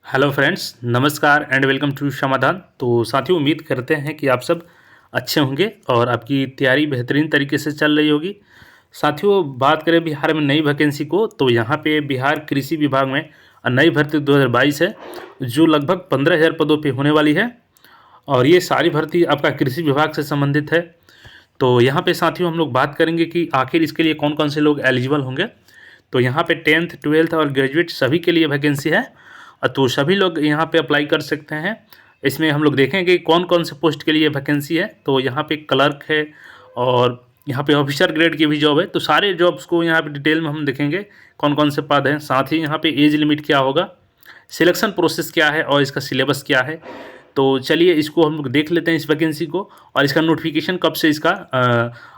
Hello friends, नमस्कार and welcome to समाधान। तो साथियों, उम्मीद करते हैं कि आप सब अच्छे होंगे और आपकी तैयारी बेहतरीन तरीके से चल रही होगी। साथियों, बात करें बिहार में नई वैकेंसी को, तो यहाँ पे बिहार कृषि विभाग में नई भर्ती 2022 है, जो लगभग 15,000 पदों पे होने वाली है। और ये सारी भर्ती आपका कृषि विभाग से संबंधित है। तो यहाँ पे साथियों हम लोग बात करेंगे कि आखिर इसके लिए कौन कौन से लोग एलिजिबल होंगे। तो यहाँ पे 10th 12th और ग्रेजुएट सभी के लिए वैकेंसी है। तो सभी लोग यहाँ पे अप्लाई कर सकते हैं। इसमें हम लोग देखेंगे कौन कौन से पोस्ट के लिए वैकेंसी है। तो यहाँ पे क्लर्क है और यहाँ पे ऑफिसर ग्रेड की भी जॉब है। तो सारे जॉब्स को यहाँ पे डिटेल में हम देखेंगे कौन कौन से पद हैं। साथ ही यहाँ पे एज लिमिट क्या होगा, सिलेक्शन प्रोसेस क्या है और इसका सिलेबस क्या है। तो चलिए इसको हम लोग देख लेते हैं, इस वैकेंसी को, और इसका नोटिफिकेशन कब से इसका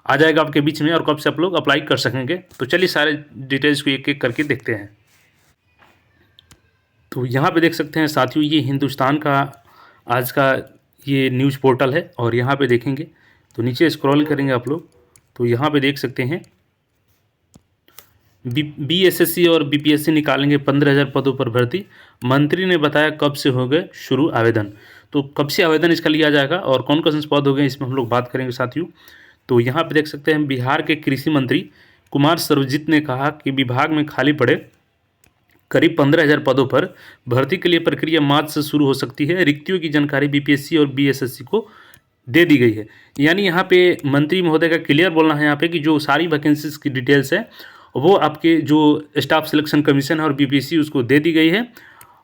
आ जाएगा आपके बीच में और कब से आप लोग अप्लाई कर सकेंगे। तो चलिए सारे डिटेल्स को एक एक करके देखते हैं। तो यहाँ पे देख सकते हैं साथियों, ये हिंदुस्तान का आज का ये न्यूज़ पोर्टल है और यहाँ पे देखेंगे तो नीचे स्क्रॉल करेंगे आप लोग, तो यहाँ पे देख सकते हैं बीएसएससी और बीपीएससी निकालेंगे 15,000 पदों पर भर्ती। मंत्री ने बताया कब से हो गए शुरू आवेदन। तो कब से आवेदन इसका लिया जाएगा और कौन कौन से पद हो गए, इसमें हम लोग बात करेंगे साथियों। तो यहाँ पे देख सकते हैं बिहार के कृषि मंत्री कुमार सर्वजित ने कहा कि विभाग में खाली पड़े करीब 15,000 पदों पर भर्ती के लिए प्रक्रिया मार्च से शुरू हो सकती है। रिक्तियों की जानकारी बीपीएससी और बीएसएससी को दे दी गई है। यानी यहाँ पे मंत्री महोदय का क्लियर बोलना है यहाँ पे कि जो सारी वैकेंसीज की डिटेल्स है वो आपके जो स्टाफ सिलेक्शन कमीशन है और बीपीएससी उसको दे दी गई है।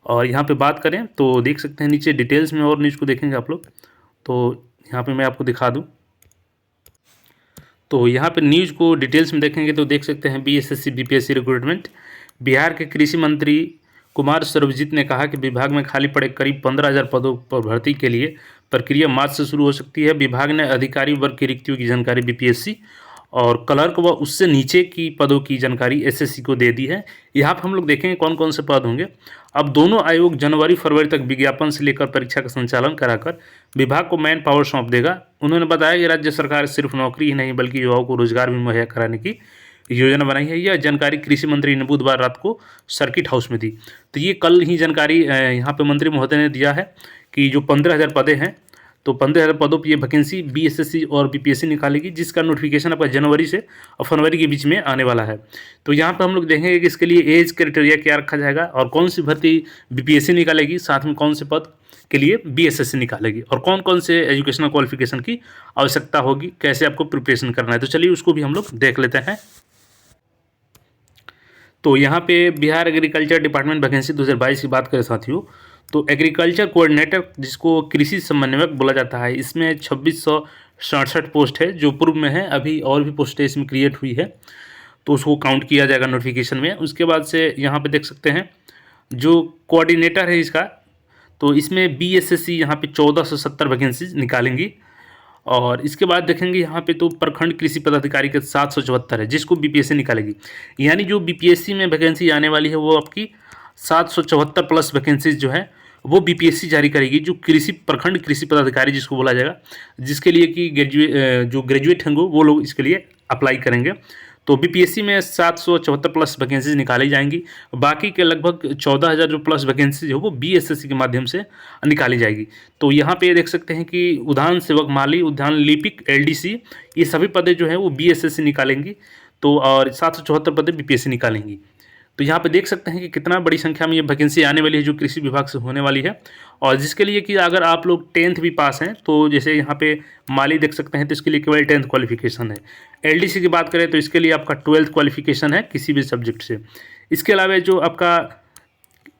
और यहाँ पे बात करें तो देख सकते हैं नीचे डिटेल्स में और न्यूज़ को देखेंगे आप लोग। तो यहाँ पे मैं आपको दिखा दूँ, तो यहाँ पे न्यूज़ को डिटेल्स में देखेंगे तो देख सकते हैं बीएसएससी बीपीएससी रिक्रूटमेंट। बिहार के कृषि मंत्री कुमार सर्वजित ने कहा कि विभाग में खाली पड़े करीब 15,000 पदों पर भर्ती के लिए प्रक्रिया मार्च से शुरू हो सकती है। विभाग ने अधिकारी वर्ग की रिक्तियों की जानकारी बीपीएससी और क्लर्क व उससे नीचे की पदों की जानकारी एसएससी को दे दी है। यहाँ पर हम लोग देखेंगे कौन कौन से पद होंगे। अब दोनों आयोग जनवरी फरवरी तक विज्ञापन से लेकर परीक्षा का संचालन कराकर विभाग को मैन पावर सौंप देगा। उन्होंने बताया कि राज्य सरकार सिर्फ नौकरी ही नहीं बल्कि युवाओं को रोजगार भी मुहैया कराने की योजना बनाई है। यह जानकारी कृषि मंत्री ने बुधवार रात को सर्किट हाउस में दी। तो ये कल ही जानकारी यहाँ पे मंत्री महोदय ने दिया है कि जो 15,000 पदें हैं, तो 15,000 पदों पर ये वैकेंसी बीएसएससी और बीपीएससी निकालेगी, जिसका नोटिफिकेशन आपका जनवरी से और फरवरी के बीच में आने वाला है। तो यहाँ पर हम लोग देखेंगे कि इसके लिए एज क्राइटेरिया क्या रखा जाएगा और कौन सी भर्ती बीपीएससी निकालेगी, साथ में कौन से पद के लिए बीएसएससी निकालेगी और कौन कौन से एजुकेशनल क्वालिफिकेशन की आवश्यकता होगी, कैसे आपको प्रिपरेशन करना है। तो चलिए उसको भी हम लोग देख लेते हैं। तो यहाँ पे बिहार एग्रीकल्चर डिपार्टमेंट वैकेंसी 2022 की बात करें साथियों, तो एग्रीकल्चर कोऑर्डिनेटर जिसको कृषि समन्वयक बोला जाता है, इसमें 2667 पोस्ट है जो पूर्व में है। अभी और भी पोस्टें इसमें क्रिएट हुई है तो उसको काउंट किया जाएगा नोटिफिकेशन में। उसके बाद से यहाँ पे देख सकते हैं जो कोऑर्डिनेटर है इसका, तो इसमें बीएसएससी यहाँ पे 1470 वैकेंसीज निकालेंगी। और इसके बाद देखेंगे यहाँ पे तो प्रखंड कृषि पदाधिकारी के 774 है जिसको बीपीएससी निकालेगी। यानी जो बीपीएससी में वैकेंसी आने वाली है वो आपकी 774 प्लस वैकेंसीज जो है वो बीपीएससी जारी करेगी, जो कृषि प्रखंड कृषि पदाधिकारी जिसको बोला जाएगा, जिसके लिए कि जो ग्रेजुएट होंगे वो लोग इसके लिए अप्लाई करेंगे। तो बीपीएससी में 774 प्लस वैकेंसीज निकाली जाएंगी। बाकी के लगभग 14,000 जो प्लस वैकेंसीज है वो बीएसएससी के माध्यम से निकाली जाएगी। तो यहाँ पे देख सकते हैं कि उद्यान सेवक माली, उद्यान लिपिक, एलडीसी, ये सभी पदें जो हैं वो बीएसएससी निकालेंगी। तो और 774 पदें बीपीएससी निकालेंगी। तो यहाँ पे देख सकते हैं कि कितना बड़ी संख्या में ये वैकेंसी आने वाली है जो कृषि विभाग से होने वाली है। और जिसके लिए कि अगर आप लोग 10th भी पास हैं, तो जैसे यहाँ पे माली देख सकते हैं तो इसके लिए केवल 10th क्वालिफिकेशन है। एलडीसी की बात करें तो इसके लिए आपका 12th क्वालिफिकेशन है किसी भी सब्जेक्ट से। इसके अलावा जो आपका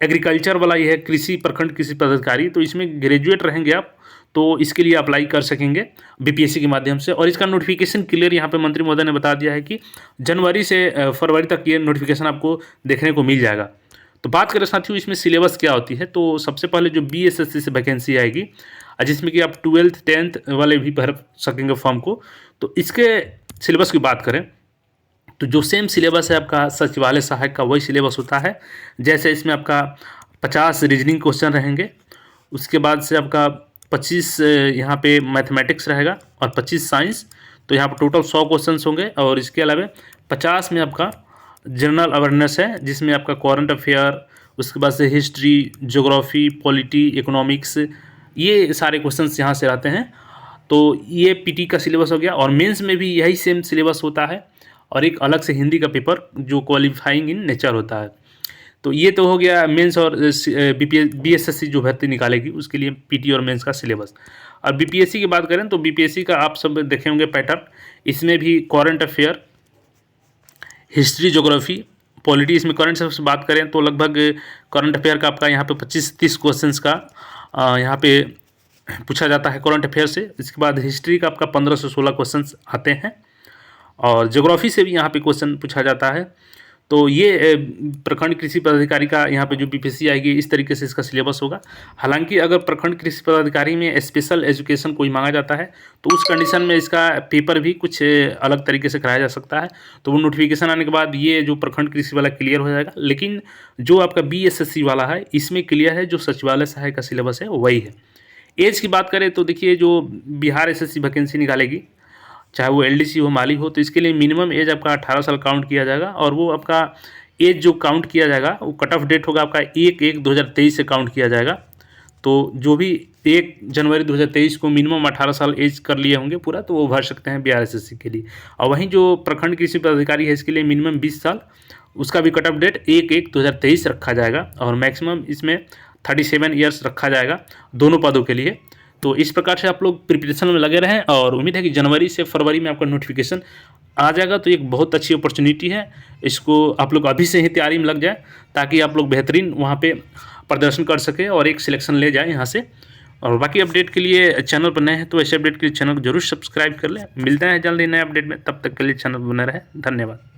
एग्रीकल्चर वाला ये है कृषि प्रखंड कृषि पदाधिकारी, तो इसमें ग्रेजुएट रहेंगे आप, तो इसके लिए अप्लाई कर सकेंगे बीपीएससी के माध्यम से। और इसका नोटिफिकेशन क्लियर यहाँ पे मंत्री महोदय ने बता दिया है कि जनवरी से फरवरी तक ये नोटिफिकेशन आपको देखने को मिल जाएगा। तो बात करें साथियों इसमें सिलेबस क्या होती है, तो सबसे पहले जो बीएसएससी से वैकेंसी आएगी जिसमें कि आप 12th 10th वाले भी भर सकेंगे फॉर्म को, तो इसके सिलेबस की बात करें तो जो सेम सिलेबस है आपका सचिवालय सहायक का वही सिलेबस होता है। जैसे इसमें आपका 50 रीजनिंग क्वेश्चन रहेंगे, उसके बाद से आपका 25 यहाँ पे मैथमेटिक्स रहेगा और 25 साइंस, तो यहाँ पर टोटल 100 क्वेश्चन होंगे। और इसके अलावा 50 में आपका जनरल अवेयरनेस है जिसमें आपका करंट अफेयर, उसके बाद से हिस्ट्री, ज्योग्राफी, पॉलिटी, इकोनॉमिक्स, ये सारे क्वेश्चंस यहाँ से आते हैं। तो ये पीटी का सिलेबस हो गया। और मेंस में भी यही सेम सिलेबस होता है और एक अलग से हिंदी का पेपर जो क्वालिफाइंग इन नेचर होता है। तो ये तो हो गया मेंस और बीएसएससी जो भर्ती निकालेगी उसके लिए पीटी और मेंस का सिलेबस। अब बीपीएससी की बात करें तो बीपीएससी का आप सब देखे होंगे पैटर्न। इसमें भी current affair, history, geography, polity, इसमें करंट से बात करें तो लगभग करंट अफेयर का आपका यहाँ पे 25-30 क्वेश्चंस का यहाँ पे पूछा जाता है करंट अफेयर से। इसके बाद हिस्ट्री का आपका 15 से 16 क्वेश्चंस आते हैं और ज्योग्राफी से भी यहाँ पे क्वेश्चन पूछा जाता है। तो ये प्रखंड कृषि पदाधिकारी का यहाँ पे जो बीपीएससी आएगी इस तरीके से इसका सिलेबस होगा। हालांकि अगर प्रखंड कृषि पदाधिकारी में स्पेशल एजुकेशन कोई मांगा जाता है तो उस कंडीशन में इसका पेपर भी कुछ अलग तरीके से कराया जा सकता है। तो वो नोटिफिकेशन आने के बाद ये जो प्रखंड कृषि वाला क्लियर हो जाएगा। लेकिन जो आपका बीएसएससी वाला है इसमें क्लियर है, जो सचिवालय सहायक का सिलेबस है वही है। एज की बात करें तो देखिए जो बिहार एसएससी वैकेंसी निकालेगी, चाहे वो एलडीसी हो, माली हो, तो इसके लिए मिनिमम एज आपका 18 साल काउंट किया जाएगा। और वो आपका एज जो काउंट किया जाएगा वो कट ऑफ डेट होगा आपका 1/1/2023 से काउंट किया जाएगा। तो जो भी 1 जनवरी 2023 को मिनिमम 18 साल एज कर लिए होंगे पूरा, तो वो भर सकते हैं बिहार एसएससी के लिए। और वहीं जो प्रखंड कृषि पदाधिकारी है इसके लिए मिनिमम 20 साल, उसका भी कट ऑफ डेट 1/1/2023 रखा जाएगा। और मैक्सिमम इसमें 37 ईयर्स रखा जाएगा दोनों पदों के लिए। तो इस प्रकार से आप लोग प्रिपरेशन में लगे रहें और उम्मीद है कि जनवरी से फरवरी में आपका नोटिफिकेशन आ जाएगा। तो एक बहुत अच्छी अपॉर्चुनिटी है, इसको आप लोग अभी से ही तैयारी में लग जाए ताकि आप लोग बेहतरीन वहाँ पे प्रदर्शन कर सकें और एक सिलेक्शन ले जाए यहाँ से। और बाकी अपडेट के लिए चैनल पर नए हैं तो ऐसे अपडेट के लिए चैनल को जरूर सब्सक्राइब कर लें। मिलते हैं जल्दी नए अपडेट में, तब तक के लिए चैनल बने रहे। धन्यवाद।